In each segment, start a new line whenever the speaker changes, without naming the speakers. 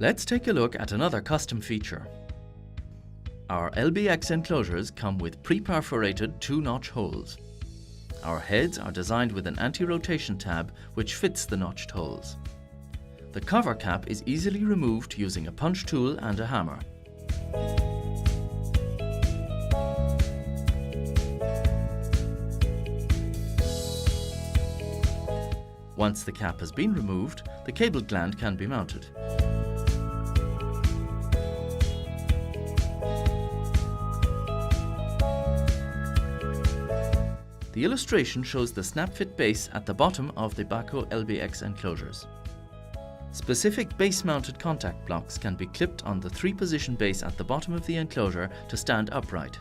Let's take a look at another custom feature. Our LBX enclosures come with pre-perforated 2-notch holes. Our heads are designed with an anti-rotation tab which fits the notched holes. The cover cap is easily removed using a punch tool and a hammer. Once the cap has been removed, the cable gland can be mounted. The illustration shows the snap-fit base at the bottom of the Baco LBX enclosures. Specific base-mounted contact blocks can be clipped on the 3-position base at the bottom of the enclosure to stand upright.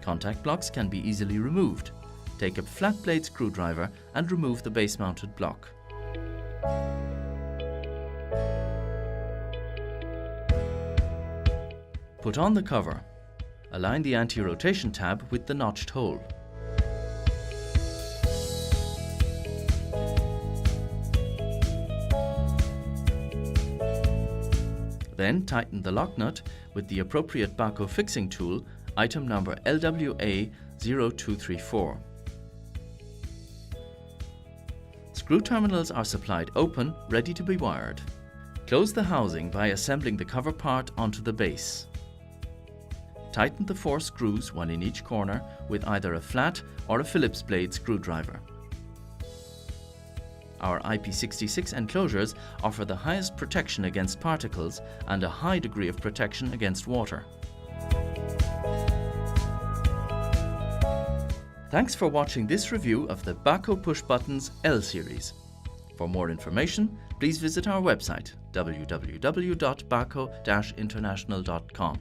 Contact blocks can be easily removed. Take a flat blade screwdriver and remove the base-mounted block. Put on the cover. Align the anti-rotation tab with the notched hole. Then tighten the lock nut with the appropriate Baco fixing tool, item number LWA0234. Screw terminals are supplied open, ready to be wired. Close the housing by assembling the cover part onto the base. Tighten the 4 screws, one in each corner, with either a flat or a Phillips blade screwdriver. Our IP66 enclosures offer the highest protection against particles and a high degree of protection against water. Thanks for watching this review of the Baco Push Buttons L series. For more information, please visit our website www.baco-international.com.